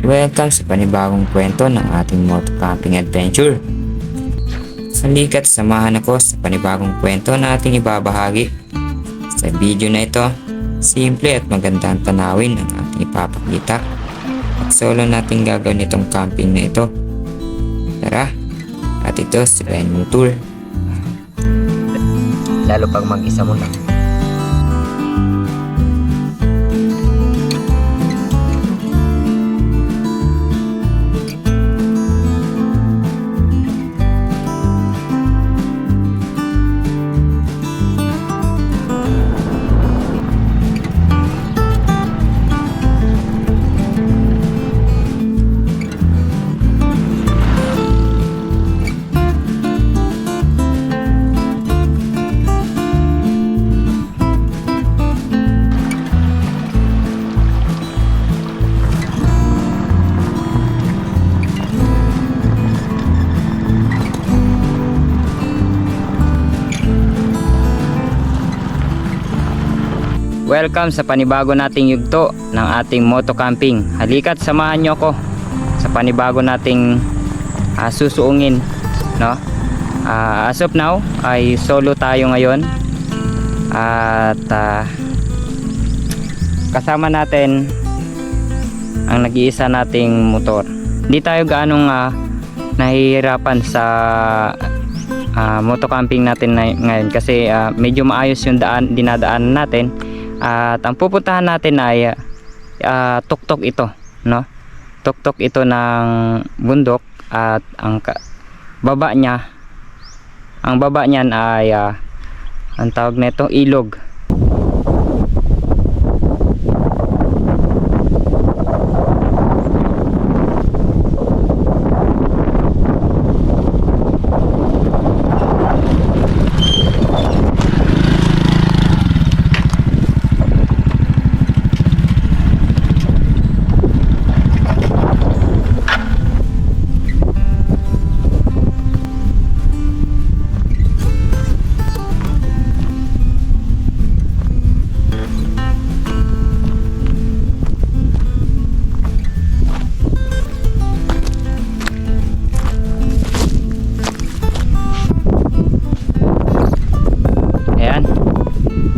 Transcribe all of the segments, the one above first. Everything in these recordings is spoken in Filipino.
Welcome sa panibagong kwento ng ating moto camping adventure. Halika't samahan ako sa panibagong kwento na ating ibabahagi. Sa video na ito, simple at magandang tanawin ang ating ipapakita at solo natin gagawin itong camping na ito. Tara, at ito silayan mong tour. Lalo pag mag-isa mo lang. Welcome sa panibago nating yugto ng ating moto camping. Halika't samahan nyo ako sa panibago nating susuungin, no? As of now ay solo tayo ngayon at kasama natin ang nag-iisa nating motor. Hindi tayo gaanong nahihirapan sa moto camping natin ngayon kasi medyo maayos yung dinadaanan natin. At ang pupuntahan natin ay tuktok ito, no? Tuktok ito ng bundok at ang baba niyan ay ang tawag nito ilog.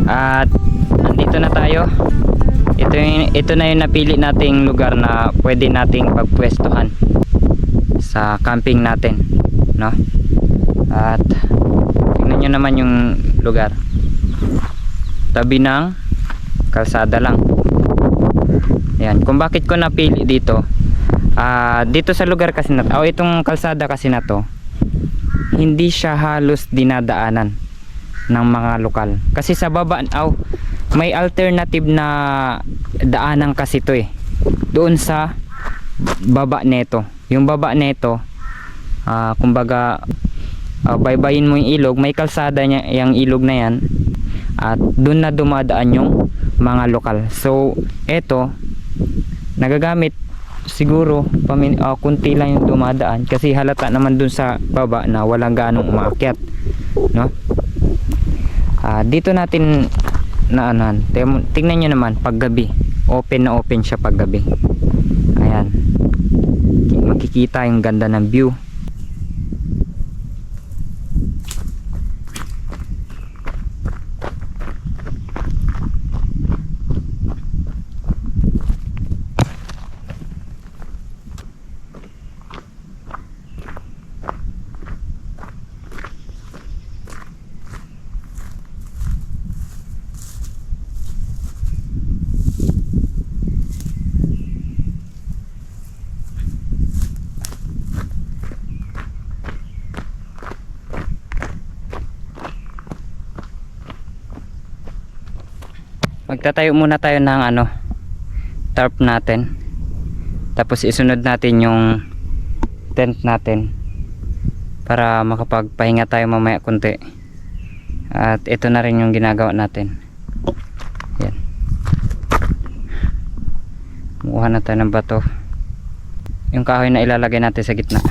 At andito na tayo. Ito na yung napili nating lugar na pwede nating pagpwestuhan sa camping natin, no? At tingnan nyo naman yung lugar. Tabi ng kalsada lang. Ayan, kung bakit ko napili dito. Dito sa lugar kasi na itong kalsada kasi na to, hindi siya halos dinadaanan ng mga lokal kasi sa baba may alternative na daanan kasi to doon sa baba neto. Yung baba neto kumbaga baybayin mo yung ilog, may kalsada niya yung ilog na yan at doon na dumadaan yung mga lokal. So eto nagagamit siguro kunti lang yung dumadaan kasi halata naman doon sa baba na walang ganong umaakyat, no? Dito natin na tingnan nyo naman paggabi, open na open siya paggabi. Ayan, makikita yung ganda ng view. Magtatayo muna tayo ng tarp natin, tapos isunod natin yung tent natin para makapagpahinga tayo mamaya kunti. At ito na rin yung ginagawa natin. Yan, kumuha na tayo ng bato, yung kahoy na ilalagay natin sa gitna.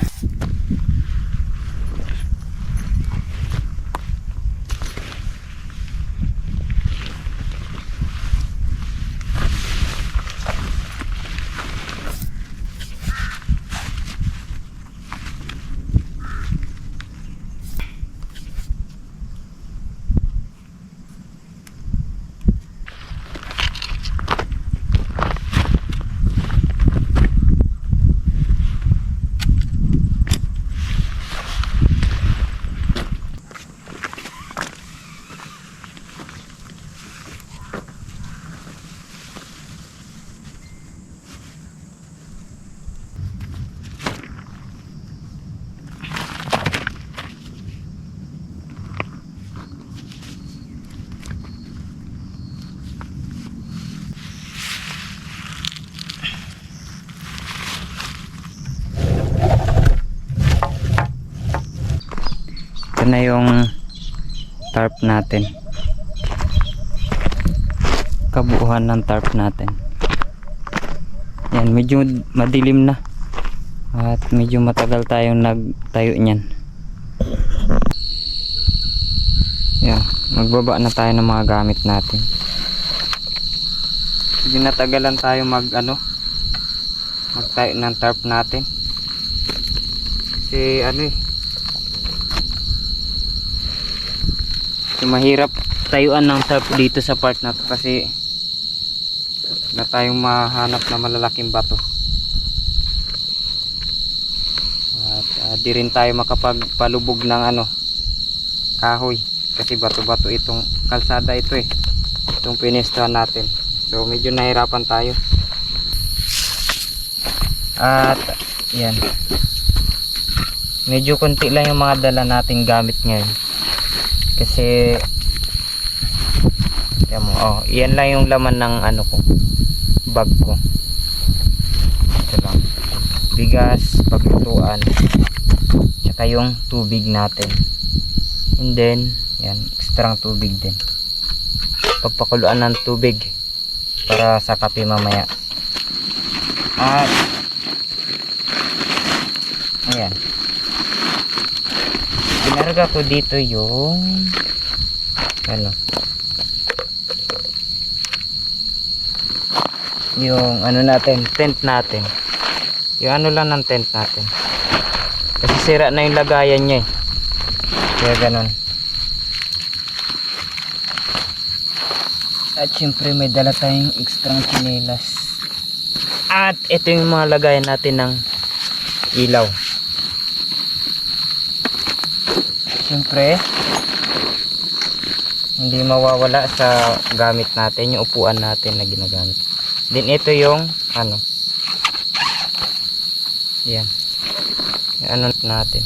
na yung tarp natin, kabuuan ng tarp natin. Yan, medyo madilim na at medyo matagal tayong nagtayo niyan. Yan, magbaba na tayo ng mga gamit natin. Medyo natagalan tayo magtayo ng tarp natin kasi mahirap tayuan ng tarp dito sa part na to kasi na tayong mahanap na malalaking bato at di rin tayo makapagpalubog ng kahoy kasi bato-bato itong kalsada itong pinestuhan natin. So medyo nahirapan tayo at yan, medyo konti lang yung mga dala nating gamit ngayon kasi yan mo, yan lang yung laman ng bag ko. Ito lang, bigas, paglutuan, tsaka yung tubig natin, and then yan, extra tubig din, pagpakuluan ng tubig para sa kape mamaya. At ayan, pinarga ko dito yung yung natin, tent natin, yung lang ng tent natin kasi sira na yung lagayan niya kaya ganun. At syempre may dala tayong extra chinelas at ito yung mga lagayan natin ng ilaw. Syempre hindi mawawala sa gamit natin yung upuan natin na ginagamit. Then ito yung yan, yung natin,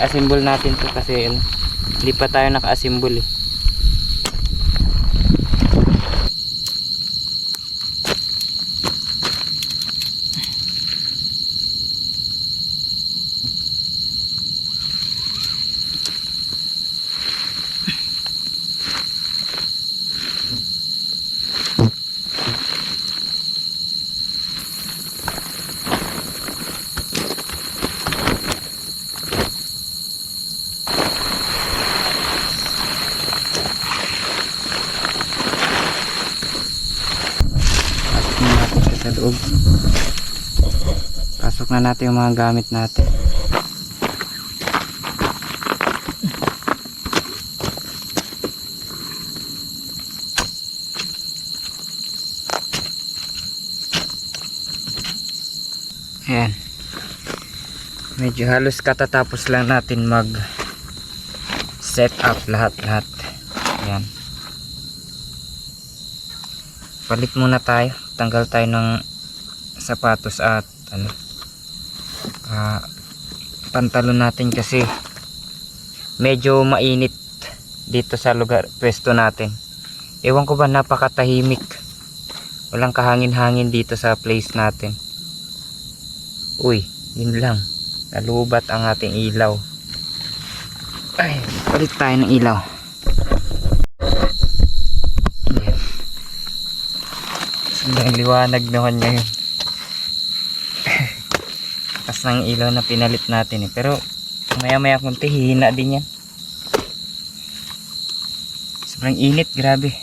assemble natin to kasi hindi pa tayo naka-assemble sa loob. Pasok na natin yung mga gamit natin. Ayan, medyo halos katatapos lang natin mag set up lahat. Ayan, palit muna tayo, tanggal tayo ng sapatos at pantalon natin kasi medyo mainit dito sa lugar pwesto natin. Ewan ko ba, napakatahimik, walang kahangin-hangin dito sa place natin. Uy, yun lang, nalubat ang ating ilaw. Ay, palit tayo ng ilaw. Sobrang liwanag naman ngayon. Takas ng ilaw na pinalit natin pero maya kunti hihina din yan. Sobrang init, grabe.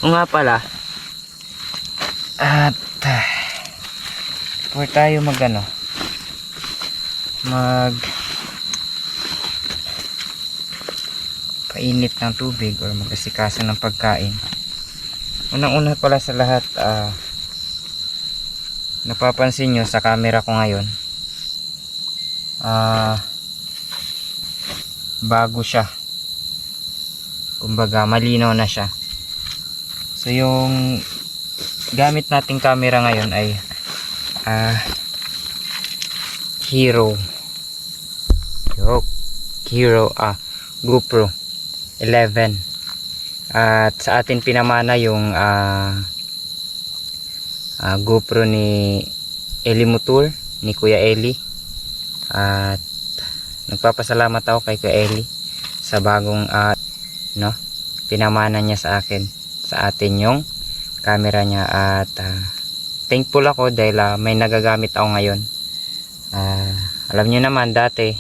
O nga pala, at before tayo painit ng tubig or mag-asikaso ng pagkain, unang-una pala sa lahat, napapansin nyo sa camera ko ngayon, bago siya, kumbaga malinaw na siya. So yung gamit nating camera ngayon ay GoPro. 11. At sa atin pinamana yung GoPro ni Eli Motor, ni Kuya Eli. At nagpapasalamat ako kay Kuya Eli sa bagong pinamana niya sa akin, sa atin yung camera niya. At thankful ako dahil may nagagamit ako ngayon. Alam niyo naman dati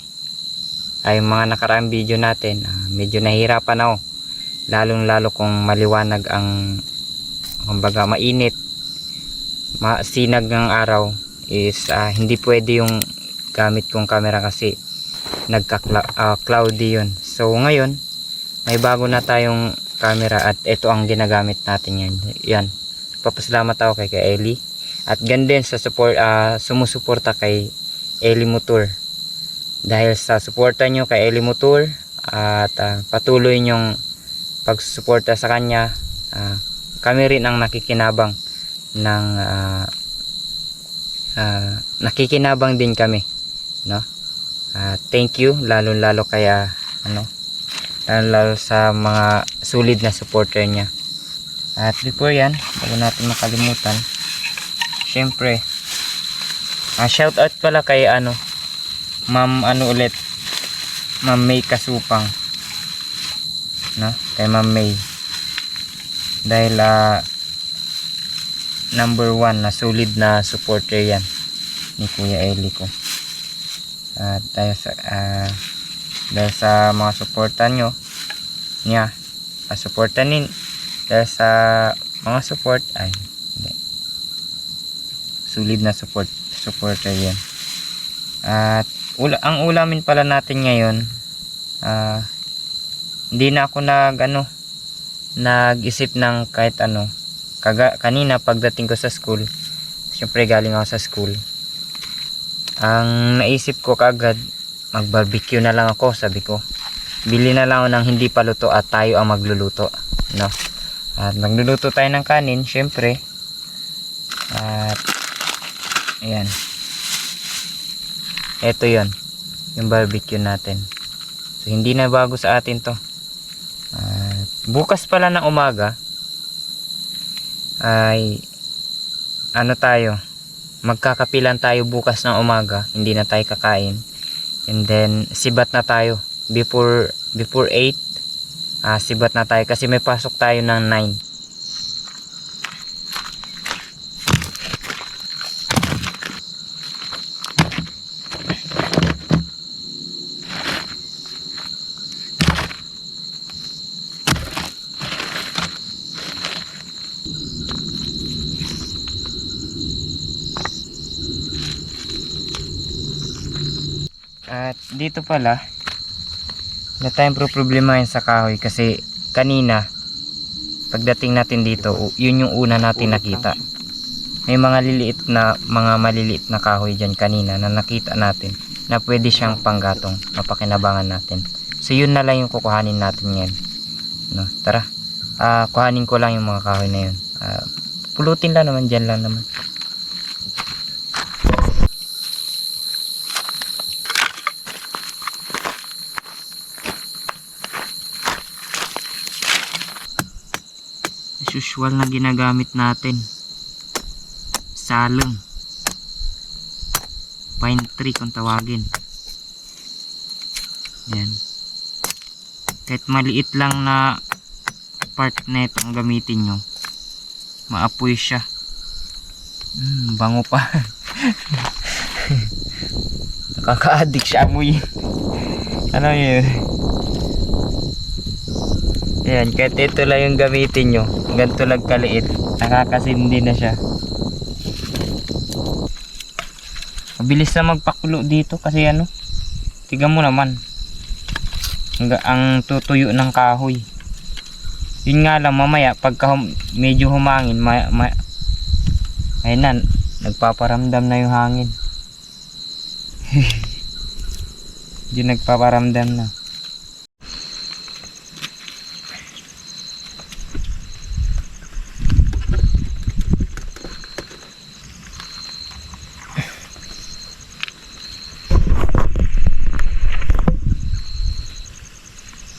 ay mga nakaraang video natin, medyo nahihirapan ako, lalong lalo kung maliwanag ang, kumbaga mainit, masinag ng araw, is hindi pwede yung gamit kong camera kasi nagka-cloudy yun. So ngayon may bago na tayong camera at ito ang ginagamit natin yan. Papasalamat ako kay Eli at ganda sa support, sumusuporta kay Eli Motor. Dahil sa suporta nyo kay Eli Motor at patuloy nyong pagsusuporta sa kanya, kami rin ang nakikinabang ng nakikinabang din kami, no? Thank you lalo kaya lalo sa mga solid na supporter niya. At before yan, bago natin makalimutan, syempre shout out pala kay Ma'am Ma'am May Kasupang, no? Kay Ma'am May, dahil number 1 na solid na supporter yan ni Kuya Eli ko. At dahil sa mga suportan nyo niya, suportanin dahil sa mga support, hindi, solid na supporter yan. At ang ulamin pala natin ngayon, hindi na ako nag-isip ng kahit ano. Kanina pagdating ko sa school, syempre galing ako sa school, ang naisip ko kaagad, mag-barbecue na lang ako. Sabi ko, bili na lang ako ng hindi pa luto at tayo ang magluluto, no? At magluluto tayo ng kanin, syempre. At ayan, eto yon yung barbecue natin. So hindi na bago sa atin to. Bukas pala ng umaga ay tayo, magkakapilan tayo bukas ng umaga, hindi na tayo kakain, and then sibat na tayo before 8. Sibat na tayo kasi may pasok tayo ng 9. At dito pala na tayong problemahin sa kahoy kasi kanina pagdating natin dito, yun yung una natin nakita. May mga maliliit na kahoy dyan kanina na nakita natin na pwede siyang panggatong, mapakinabangan natin. So yun na lang yung kukuhanin natin ngayon, no? Tara, kuhanin ko lang yung mga kahoy na yun. Pulutin lang naman, dyan lang naman. Usual na ginagamit natin, saleng, pine tree kung tawagin. Yan, kahit maliit lang na part na ito ang gamitin nyo, maapoy siya. Bango pa. Nakaka-addict siya amoy. Ano yun? Ayan, kahit ito lang yung gamitin nyo, ganito lang kaliit, nakakasindi na siya. Mabilis na magpakulo dito kasi tignan mo naman ang tutuyo ng kahoy. Yun nga lang, mamaya pagka medyo humangin, ayun na, nagpaparamdam na yung hangin. Yun, nagpaparamdam na.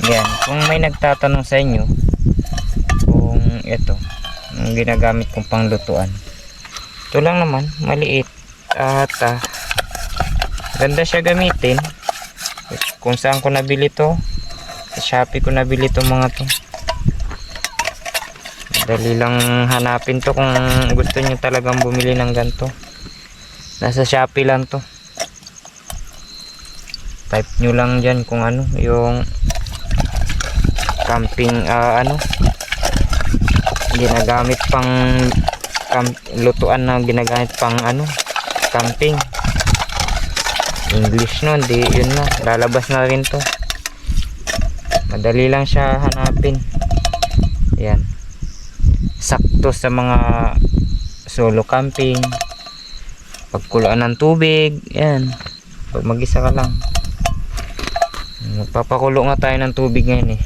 Yan, Kung may nagtatanong sa inyo kung ito ang ginagamit kong panglutuan, ito lang naman, maliit at ganda siya gamitin. Kung saan ko nabili to, sa Shopee ko nabili to mga to. Dali lang hanapin to kung gusto nyo talagang bumili ng ganito. Nasa Shopee lang to. Type nyo lang dyan kung ano yung camping ginagamit pang lutuan na ginagamit pang camping. English nun, di yun na, lalabas na rin to. Madali lang siya hanapin. Yan, sakto sa mga solo camping, pagkuluan ng tubig. Yan, pag mag-isa ka lang. Magpapakulo nga tayo ng tubig ngayon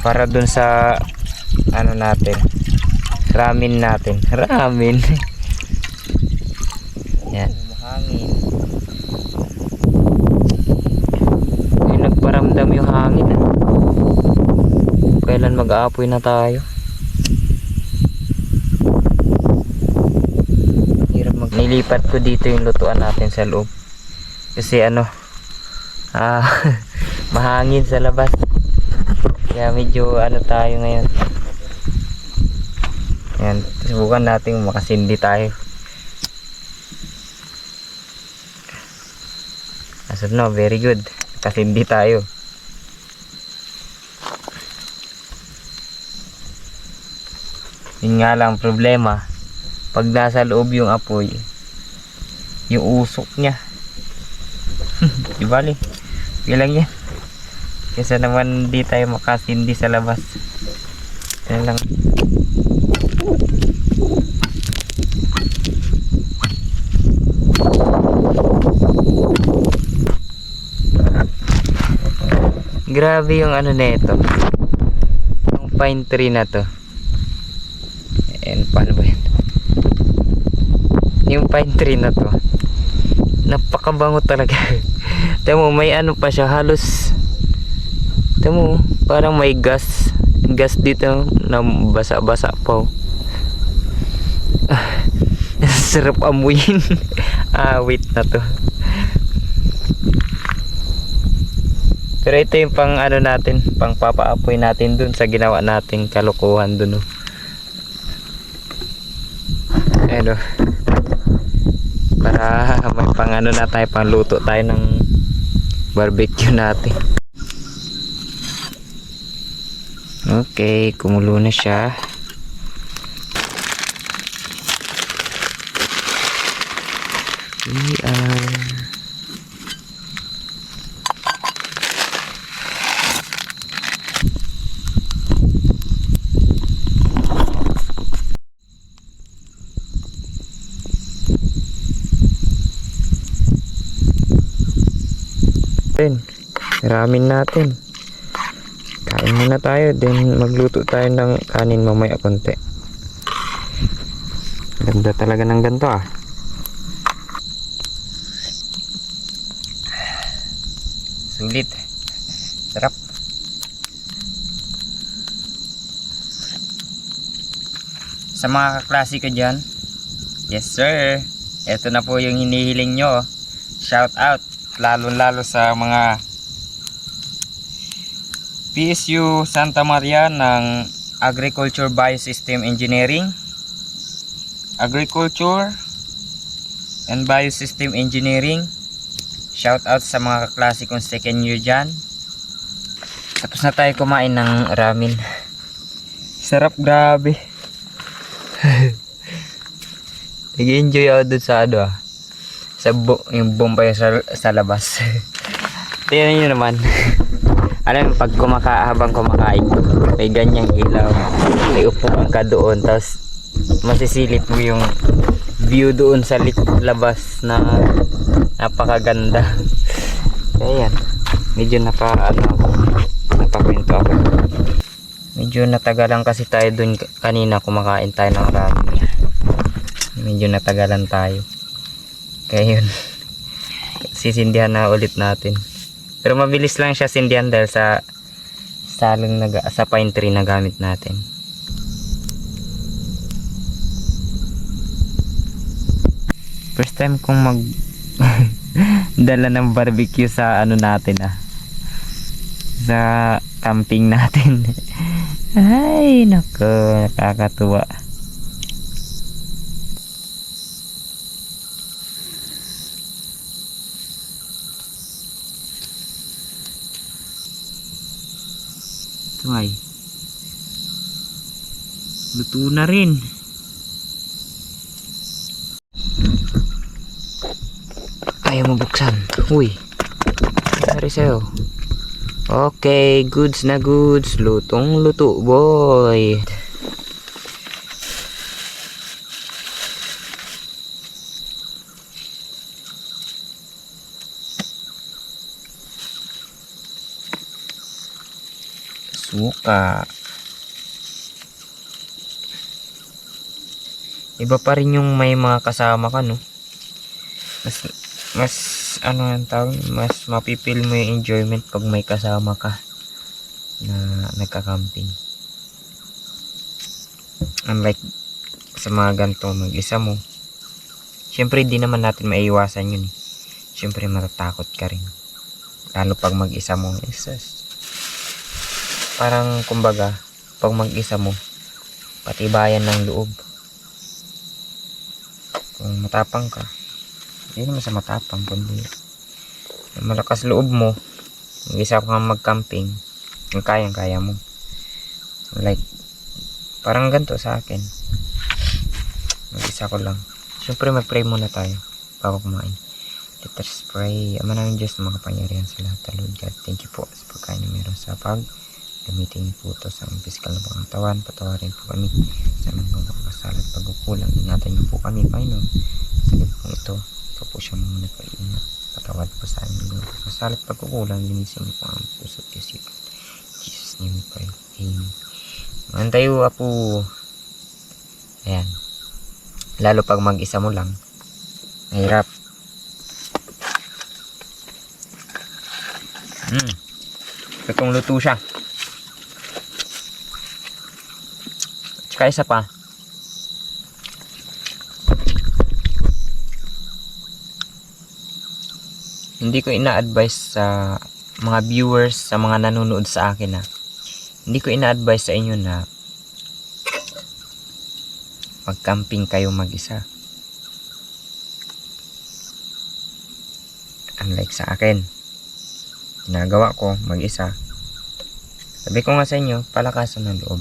para dun sa natin, ramen natin. Ramen. Yan, hangin. Ay, nagparamdam yung hangin. Kailan mag-aapoy na tayo? Hirap nilipat ko dito yung lutuan natin sa loob kasi mahangin sa labas, kaya medyo tayo ngayon. Yan, subukan natin makasindi tayo. Asad no, very good, kasindi tayo. Yun nga lang problema, pag nasa loob yung apoy, yung usok niya di bali, ilang yan kaysa naman di tayo makasindi sa labas. Yan lang. Grabe yung nito, yung pine tree na to. And paano ba yan? Yung pine tree na to, napakabango talaga. Temo, may pa siya, halos temo, parang may gas dito na basa-basa pa. Sarap amuyin. Wait na to. Pero ito yung pang natin, pang papaapoy natin dun sa ginawa nating kalokohan dun. Para may pang na tayo, pang luto tayo ng barbecue natin. Okay, kumulo na siya. Ramen natin, kain muna tayo, then magluto tayo ng kanin mamaya konti. Ganda talaga ng ganito sulit, sarap. Sa mga kaklase ko dyan, yes sir, eto na po yung hinihiling nyo. Shout out lalo sa mga PSU Santa Maria ng Agriculture Biosystem Engineering, Agriculture and Biosystem Engineering. Shout out sa mga kaklase kong second year dyan. Tapos na tayo kumain ng ramen. Sarap, grabe. Nag-enjoy ako dun sa yung bomba sa labas. Tingnan nyo naman. Alam mo, pag habang kumakain may ganyang ilaw, may upuan ka doon, tapos masisilip mo yung view doon sa labas na napakaganda. Kaya yan, medyo napakwento ako. Medyo natagalan kasi tayo doon kanina, kumakain tayo ng ramen. Medyo natagalan tayo, kaya yun, sisindihan na ulit natin. Pero mabilis lang siya sindihan dahil sa sa pine tree na gamit natin. First time kong mag dala ng barbecue sa ano natin sa camping natin. Ay nako, nakakatuwa. Ay, luto na rin. Ayaw mo buksan. Uy, sorry sa'yo. Okay, goods na goods. Lutong luto, boy. Suka. Iba pa rin yung may mga kasama ka, no? Mas ano ang tawag, mas mapipil mo yung enjoyment pag may kasama ka na nagka-camping. Unlike sa mga ganito mag-isa mo. Siyempre di naman natin maiiwasan yun. Siyempre matatakot ka rin. Lalo pag mag-isa mo. Parang kumbaga pag mag-isa mo patibayan ng loob. Kung matapang ka, hindi naman sa matapang, kundi malakas loob mo, mag-isa ka mag-camping, yung kayang-kaya mo. Like parang ganito sa akin, mag-isa ko lang. Siyempre mag-pray muna tayo bago kumain. Let us pray. Ama namin Diyos na makapangyarihan sa lahat, Lord God, thank you po sa pagkain na meron sa gamitin niyo po ito sa aming pisikal na pangatawan. Patawarin po kami sa aming mga kasala at pagkukulang. Ingatan niyo po kami, Panginoon, sa gabi pong ito. Ito po siya mga nagpaingat. Patawad po sa aming mga kasala at pagkukulang. Linisin niyo po ang puso at isipan. Jesus name we pray. Amen. Ngayon tayo, Apo. Ayan. Lalo pag mag-isa mo lang, mahirap. Itong luto siya. Tsaka isa pa. Hindi ko ina-advise sa mga viewers, sa mga nanonood sa akin hindi ko ina-advise sa inyo na mag-camping kayo mag-isa. Unlike sa akin, ginagawa ko mag-isa. Sabi ko nga sa inyo, palakasan ng loob.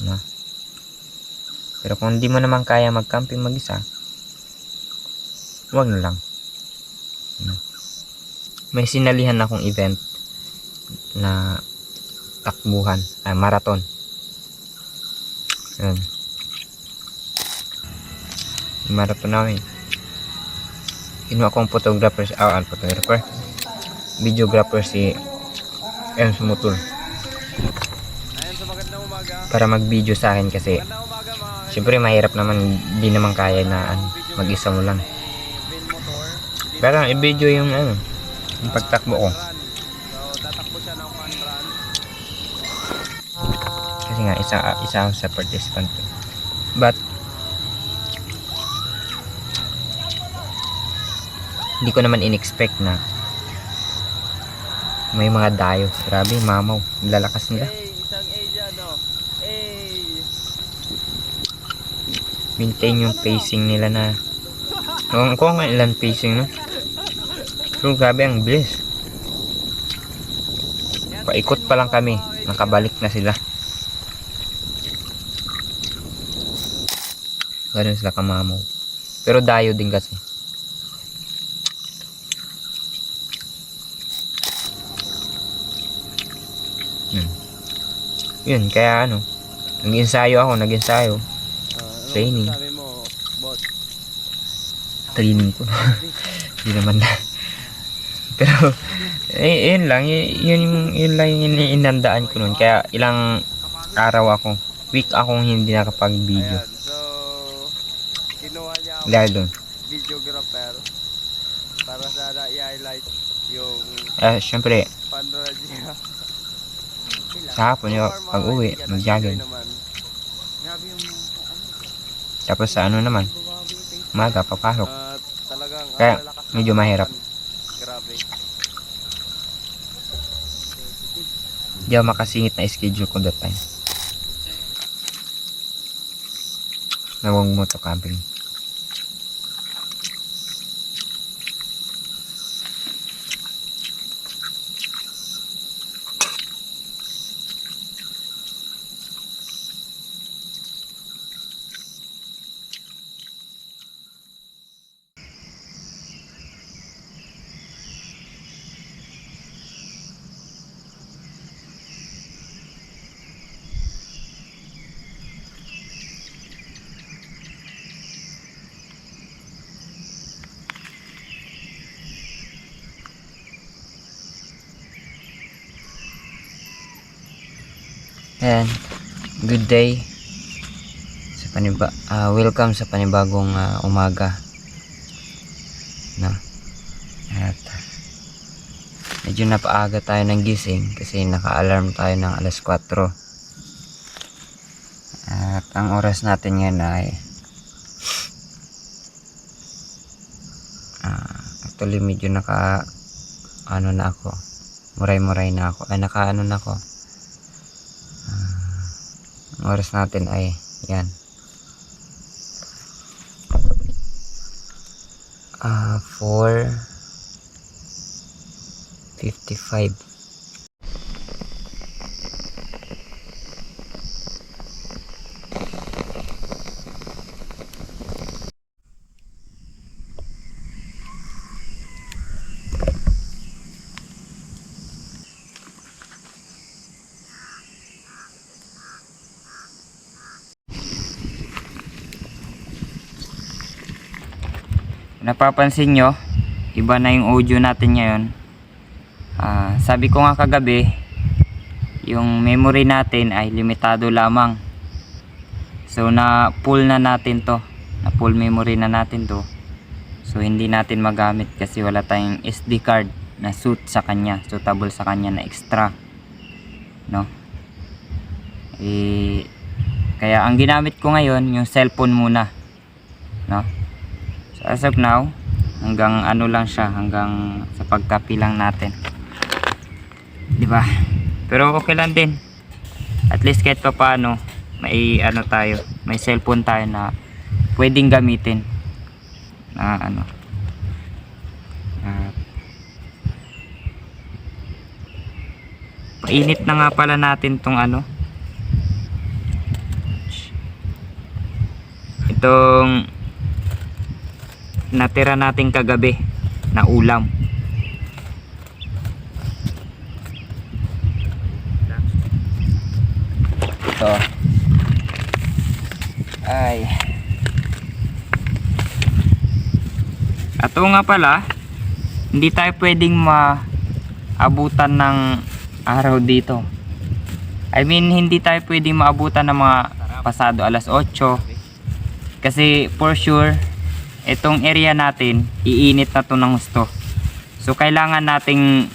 No? Pero kung hindi mo naman kaya mag-camping mag-isa, huwag na lang. No? May sinalihan akong event na takbuhan, marathon. Yun. Marathon namin. Kinuha akong photographer, videographer si M. Sumutul para mag-video sa akin kasi syempre mahirap naman, di naman kaya na mag-isa mo lang. Pero i-video yung yung pagtakbo ko. Kasi nga isa ako sa participant. But hindi ko naman in-expect na may mga dayo. Grabe, mamaw. Lalakas nila. Maintain yung pacing nila na. Ewan ko nga ilan pacing, no? Pero grabe, ang bilis. Paikot pa lang kami. Nakabalik na sila. Ganun sila kamamaw. Pero dayo din kasi. Yun, kaya nag-ensayo. Training. Sabi mo, boss? Training ko. Hindi naman na. Pero, yun lang. Yun lang yung inandaan ko nun. Kaya ilang araw week akong hindi nakapag-video. Ayan, so, kinuha niya ako Dahil dun. videographer para sana Yung Syempre, Pandora Gia. sa hapon yung pag-uwi, mag-jogging. Grabe yung Tapos sa ano naman, umaga, papasok. talagang Kaya, lalakas ng medyo mahirap. katawan. Grabe. Di ako makasingit na schedule ko that time. Nawag mo to camping. Ayan, good day sa welcome sa panibagong umaga, no? At medyo napaaga tayo ng gising kasi naka-alarm tayo ng alas 4. At ang oras natin ngayon ay actually medyo naka ano na ako, muray-muray na ako, naka ano na ako. Ang oras natin ay yan 4:55. Napapansin nyo, iba na yung audio natin ngayon. Sabi ko nga kagabi, yung memory natin ay limitado lamang. So na full na natin to, na full memory na natin to. So hindi natin magamit kasi wala tayong SD card na suitable sa kanya na extra, no? Kaya ang ginamit ko ngayon yung cellphone muna, no? As of now, hanggang ano lang siya, hanggang sa pagcopy lang natin. 'Di ba? Pero okay lang din. At least kahit papaano, may ano tayo, may cellphone tayo na pwedeng gamitin. Na ano. Painit na nga pala natin tong ano. Itong natira natin kagabi na ulam. Ito ay ato nga pala, hindi tayo pwedeng maabutan ng araw dito. I mean, hindi tayo pwedeng maabutan ng mga pasado alas 8 kasi for sure itong area natin iinit na to ng gusto. So kailangan nating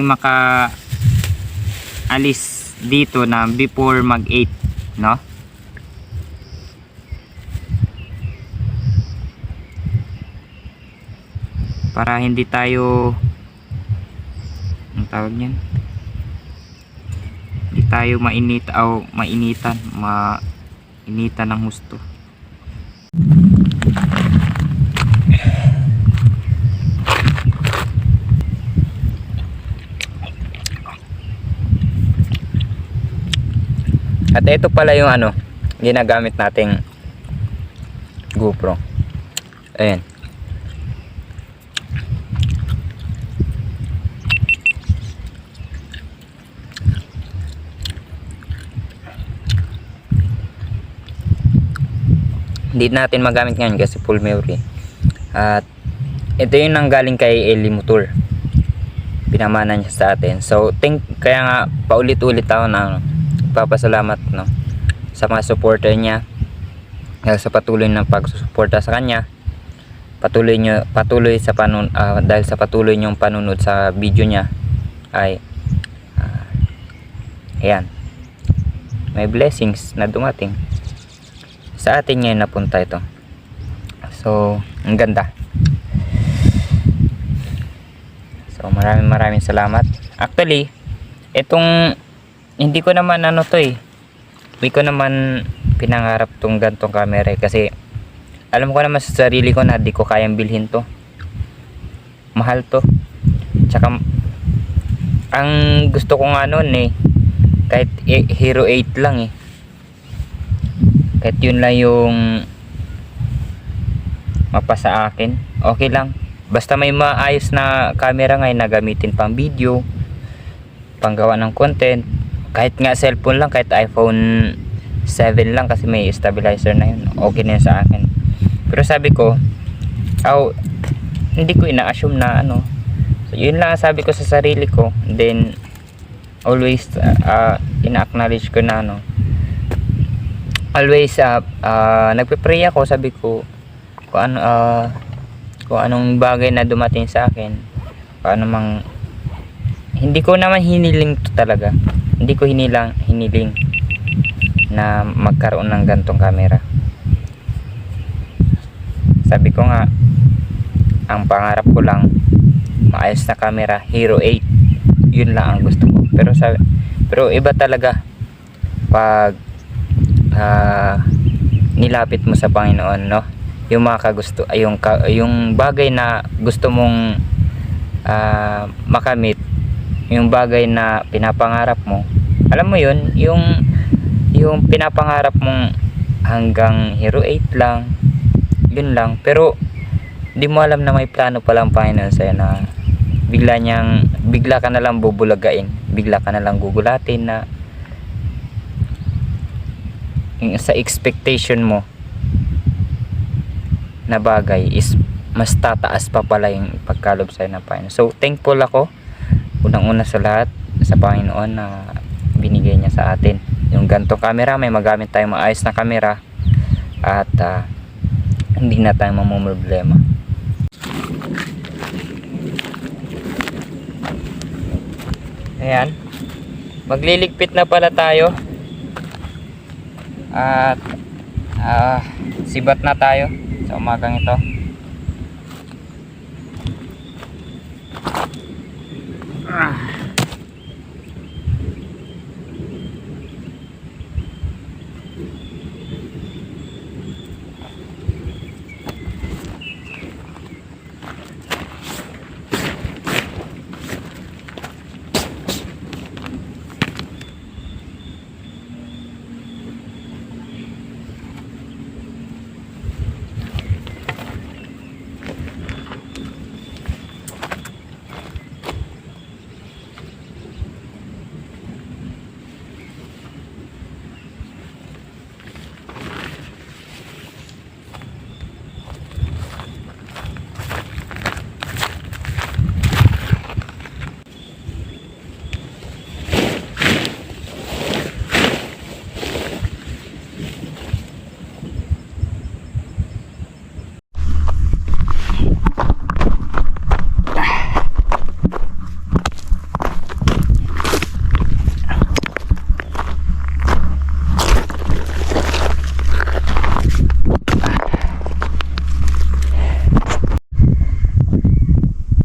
maka alis dito na before mag 8, no? Para hindi tayo, ang tawag niyan, hindi tayo mainitan ng gusto. At ito pala yung ano, ginagamit nating GoPro. Ayan. Hindi natin magamit ngayon kasi full memory. At ito yung nanggaling kay Eli Motor. Pinamana niya sa atin. So kaya nga paulit-ulit ako na papasalamat, no, sa mga supporter niya, sa patuloy ng pagsusuporta sa kanya. dahil sa patuloy niyong panunod sa video niya ay ayan, may blessings na dumating sa atin ngayon, napunta ito. So ang ganda. So maraming salamat. Actually itong hindi ko naman hindi ko naman pinangarap tong gantong camera kasi alam ko naman sa sarili ko na di ko kayang bilhin to. Mahal to. Tsaka ang gusto ko nga noon kahit Hero 8 lang kahit yun lang yung mapasa akin, okay lang. Basta may maayos na camera ngayon na gamitin pang video, panggawa ng content. Kahit nga cellphone lang, kahit iPhone 7 lang kasi may stabilizer na yun, okay na yun sa akin. Pero sabi ko, hindi ko ina-assume na so yun lang sabi ko sa sarili ko. Then always ina-acknowledge ko na always nagpe-pray ako. Sabi ko kung anong bagay na dumating sa akin, paano mang hindi ko naman hiniling to talaga. Hindi ko hiniling na magkaroon ng gantong camera. Sabi ko nga, ang pangarap ko lang maayos na camera, Hero 8. Yun lang ang gusto ko. Pero iba talaga pag nilapit mo sa Panginoon, no? Yung mga kagusto, yung bagay na gusto mong makamit, yung bagay na pinapangarap mo, alam mo yun, yung pinapangarap mong hanggang Hero 8 lang, yun lang. Pero di mo alam na may plano palang Panginoon sa'yo na bigla ka na lang bubulagain, bigla ka na lang gugulatin na sa expectation mo na bagay is mas tataas pa pala yung pagkalob sa'yo ng Panginoon. So thankful ako unang-una sa lahat sa Panginoon na binigay niya sa atin yung gantong camera. May magamit tayong maayos na camera at hindi na tayo mamumroblema. Ayan, magliligpit na pala tayo at sibat na tayo sa umagang ito.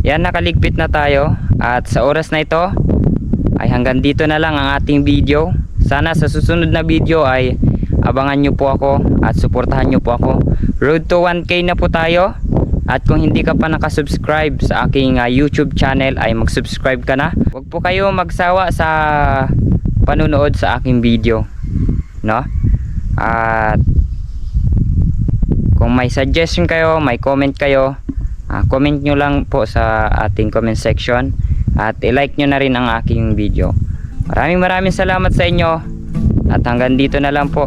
Yan, nakaligpit na tayo at sa oras na ito ay hanggang dito na lang ang ating video. Sana sa susunod na video ay abangan nyo po ako at suportahan nyo po ako. Road to 1K na po tayo. At kung hindi ka pa nakasubscribe sa aking YouTube channel ay mag-subscribe ka na. Huwag po kayo magsawa sa panunood sa aking video, no? At kung may suggestion kayo, may comment kayo, comment nyo lang po sa ating comment section at i-like nyo na rin ang aking video. Maraming salamat sa inyo at hanggang dito na lang po.